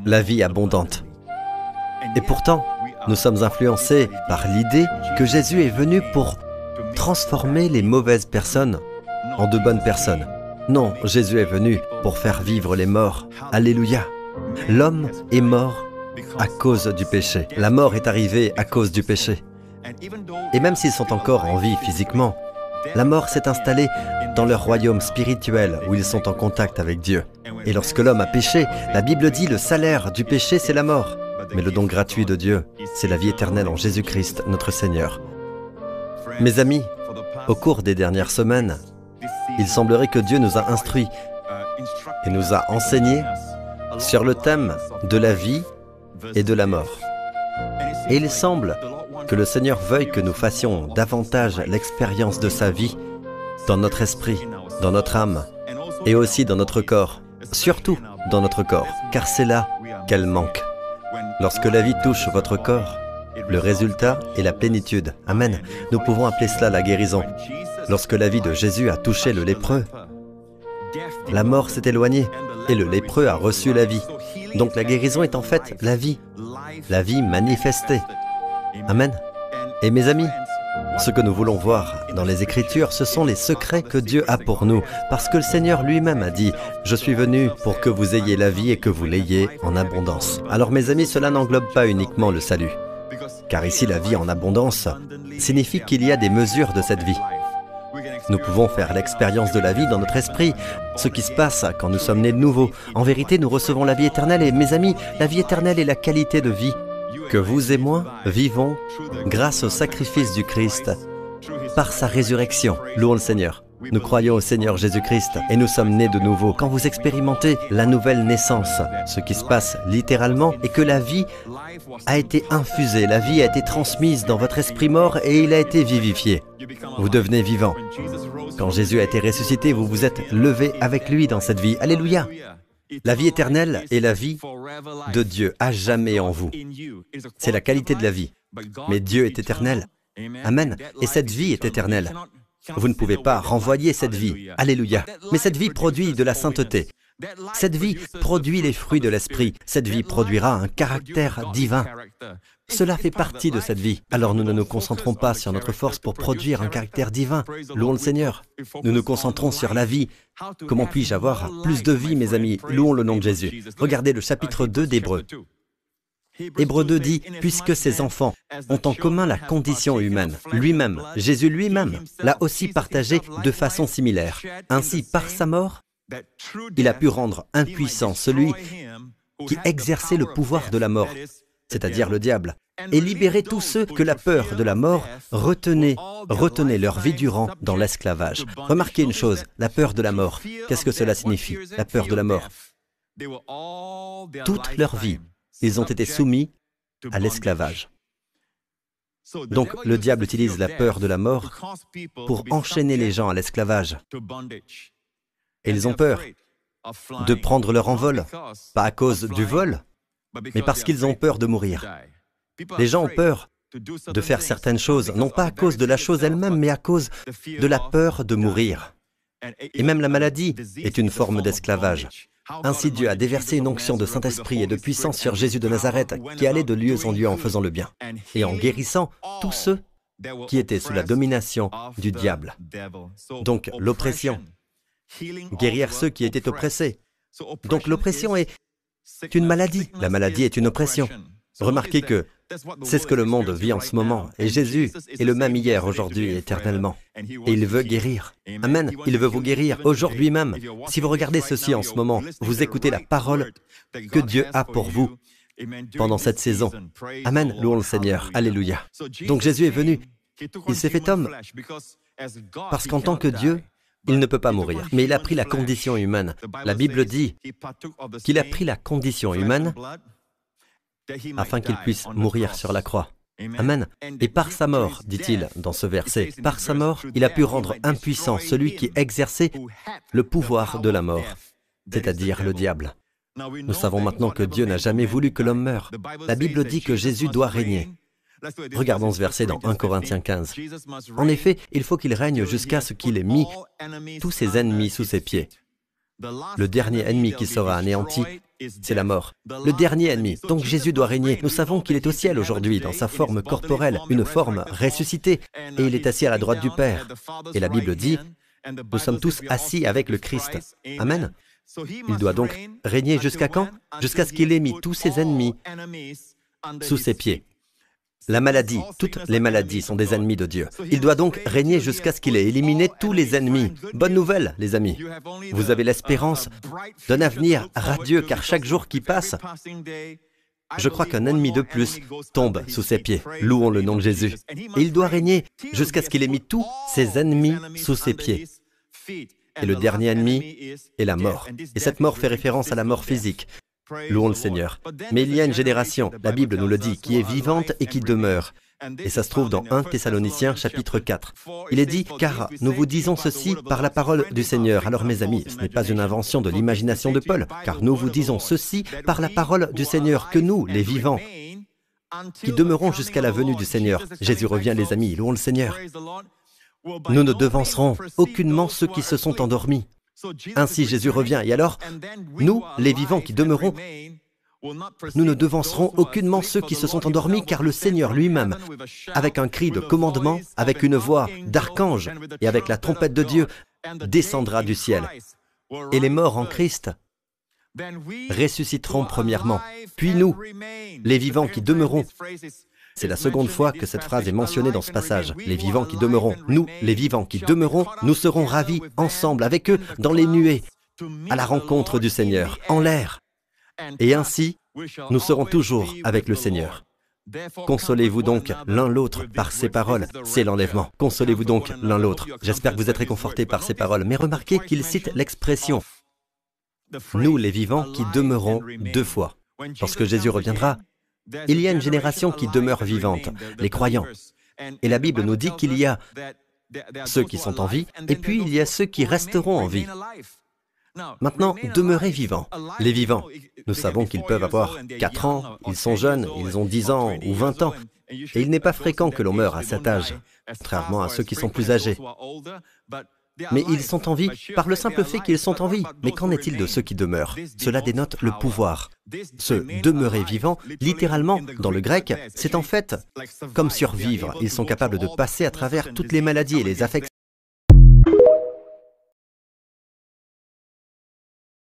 la vie abondante. Et pourtant, nous sommes influencés par l'idée que Jésus est venu pour transformer les mauvaises personnes en de bonnes personnes. Non, Jésus est venu pour faire vivre les morts. Alléluia. L'homme est mort à cause du péché. La mort est arrivée à cause du péché. Et même s'ils sont encore en vie physiquement, la mort s'est installée dans leur royaume spirituel où ils sont en contact avec Dieu. Et lorsque l'homme a péché, la Bible dit le salaire du péché, c'est la mort. Mais le don gratuit de Dieu, c'est la vie éternelle en Jésus-Christ, notre Seigneur. Mes amis, au cours des dernières semaines, il semblerait que Dieu nous a instruits et nous a enseignés sur le thème de la vie et de la mort. Et il semble que le Seigneur veuille que nous fassions davantage l'expérience de sa vie dans notre esprit, dans notre âme et aussi dans notre corps, surtout dans notre corps, car c'est là qu'elle manque. Lorsque la vie touche votre corps, le résultat est la plénitude. Amen. Nous pouvons appeler cela la guérison. Lorsque la vie de Jésus a touché le lépreux, la mort s'est éloignée et le lépreux a reçu la vie. Donc la guérison est en fait la vie manifestée. Amen. Et mes amis, ce que nous voulons voir dans les Écritures, ce sont les secrets que Dieu a pour nous. Parce que le Seigneur lui-même a dit « Je suis venu pour que vous ayez la vie et que vous l'ayez en abondance ». Alors mes amis, cela n'englobe pas uniquement le salut. Car ici, la vie en abondance signifie qu'il y a des mesures de cette vie. Nous pouvons faire l'expérience de la vie dans notre esprit, ce qui se passe quand nous sommes nés de nouveau. En vérité, nous recevons la vie éternelle et mes amis, la vie éternelle est la qualité de vie que vous et moi vivons grâce au sacrifice du Christ, par sa résurrection. Louons le Seigneur. Nous croyons au Seigneur Jésus-Christ et nous sommes nés de nouveau. Quand vous expérimentez la nouvelle naissance, ce qui se passe littéralement est que la vie a été infusée, la vie a été transmise dans votre esprit mort et il a été vivifié. Vous devenez vivant. Quand Jésus a été ressuscité, vous vous êtes levé avec lui dans cette vie. Alléluia! La vie éternelle est la vie de Dieu, à jamais en vous. C'est la qualité de la vie. Mais Dieu est éternel. Amen. Et cette vie est éternelle. Vous ne pouvez pas renvoyer cette vie. Alléluia. Mais cette vie produit de la sainteté. Cette vie produit les fruits de l'esprit. Cette vie produira un caractère divin. Cela fait partie de cette vie. Alors nous ne nous concentrons pas sur notre force pour produire un caractère divin. Louons le Seigneur. Nous nous concentrons sur la vie. Comment puis-je avoir plus de vie, mes amis? Louons le nom de Jésus. Regardez le chapitre 2 d'Hébreux. Hébreux 2 dit « Puisque ces enfants ont en commun la condition humaine, lui-même, Jésus lui-même, l'a aussi partagé de façon similaire. Ainsi, par sa mort, il a pu rendre impuissant celui qui exerçait le pouvoir de la mort, c'est-à-dire le diable, et libérer tous ceux que la peur de la mort retenait leur vie durant dans l'esclavage. » Remarquez une chose, la peur de la mort. Qu'est-ce que cela signifie, la peur de la mort? Toute leur vie, ils ont été soumis à l'esclavage. Donc, le diable utilise la peur de la mort pour enchaîner les gens à l'esclavage. Et ils ont peur de prendre leur envol, pas à cause du vol, mais parce qu'ils ont peur de mourir. Les gens ont peur de faire certaines choses, non pas à cause de la chose elle-même, mais à cause de la peur de mourir. Et même la maladie est une forme d'esclavage. Ainsi Dieu a déversé une onction de Saint-Esprit et de puissance sur Jésus de Nazareth, qui allait de lieu en lieu en faisant le bien, et en guérissant tous ceux qui étaient sous la domination du diable. Donc l'oppression, guérir ceux qui étaient oppressés. Donc l'oppression est une maladie, la maladie est une oppression. Remarquez que c'est ce que le monde vit en ce moment, et Jésus est le même hier, aujourd'hui et éternellement. Et il veut guérir. Amen, il veut vous guérir aujourd'hui même. Si vous regardez ceci en ce moment, vous écoutez la parole que Dieu a pour vous pendant cette saison. Amen, louons le Seigneur, alléluia. Donc Jésus est venu, il s'est fait homme, parce qu'en tant que Dieu, il ne peut pas mourir, mais il a pris la condition humaine. La Bible dit qu'il a pris la condition humaine afin qu'il puisse mourir sur la croix. Amen. Et par sa mort, dit-il dans ce verset, par sa mort, il a pu rendre impuissant celui qui exerçait le pouvoir de la mort, c'est-à-dire le diable. Nous savons maintenant que Dieu n'a jamais voulu que l'homme meure. La Bible dit que Jésus doit régner. Regardons ce verset dans 1 Corinthiens 15. En effet, il faut qu'il règne jusqu'à ce qu'il ait mis tous ses ennemis sous ses pieds. Le dernier ennemi qui sera anéanti c'est la mort. Le dernier ennemi. Donc Jésus doit régner. Nous savons qu'il est au ciel aujourd'hui, dans sa forme corporelle, une forme ressuscitée, et il est assis à la droite du Père. Et la Bible dit, nous sommes tous assis avec le Christ. Amen. Il doit donc régner jusqu'à quand? Jusqu'à ce qu'il ait mis tous ses ennemis sous ses pieds. La maladie, toutes les maladies sont des ennemis de Dieu. Il doit donc régner jusqu'à ce qu'il ait éliminé tous les ennemis. Bonne nouvelle, les amis. Vous avez l'espérance d'un avenir radieux, car chaque jour qui passe, je crois qu'un ennemi de plus tombe sous ses pieds. Louons le nom de Jésus. Et il doit régner jusqu'à ce qu'il ait mis tous ses ennemis sous ses pieds. Et le dernier ennemi est la mort. Et cette mort fait référence à la mort physique. Louons le Seigneur. Mais il y a une génération, la Bible nous le dit, qui est vivante et qui demeure. Et ça se trouve dans 1 Thessaloniciens chapitre 4. Il est dit, car nous vous disons ceci par la parole du Seigneur. Alors mes amis, ce n'est pas une invention de l'imagination de Paul, car nous vous disons ceci par la parole du Seigneur, que nous, les vivants, qui demeurons jusqu'à la venue du Seigneur. Jésus revient, les amis, louons le Seigneur. Nous ne devancerons aucunement ceux qui se sont endormis. Ainsi Jésus revient, et alors, nous, les vivants qui demeurons, nous ne devancerons aucunement ceux qui se sont endormis, car le Seigneur lui-même, avec un cri de commandement, avec une voix d'archange et avec la trompette de Dieu, descendra du ciel. Et les morts en Christ ressusciteront premièrement. Puis nous, les vivants qui demeurons, c'est la seconde fois que cette phrase est mentionnée dans ce passage. Les vivants qui demeurons, nous, les vivants qui demeurons, nous serons ravis ensemble avec eux dans les nuées, à la rencontre du Seigneur, en l'air. Et ainsi, nous serons toujours avec le Seigneur. Consolez-vous donc l'un l'autre par ces paroles. C'est l'enlèvement. Consolez-vous donc l'un l'autre. J'espère que vous êtes réconfortés par ces paroles. Mais remarquez qu'il cite l'expression « nous, les vivants qui demeurons » 2 fois. Lorsque Jésus reviendra, il y a une génération qui demeure vivante, les croyants. Et la Bible nous dit qu'il y a ceux qui sont en vie, et puis il y a ceux qui resteront en vie. Maintenant, demeurez vivants. Les vivants, nous savons qu'ils peuvent avoir 4 ans, ils sont jeunes, ils ont 10 ans ou 20 ans. Et il n'est pas fréquent que l'on meure à cet âge, contrairement à ceux qui sont plus âgés. Mais ils sont en vie par le simple fait qu'ils sont en vie. Mais qu'en est-il de ceux qui demeurent? Cela dénote le pouvoir. Ce « demeurer vivant », littéralement, dans le grec, c'est en fait comme survivre. Ils sont capables de passer à travers toutes les maladies et les affections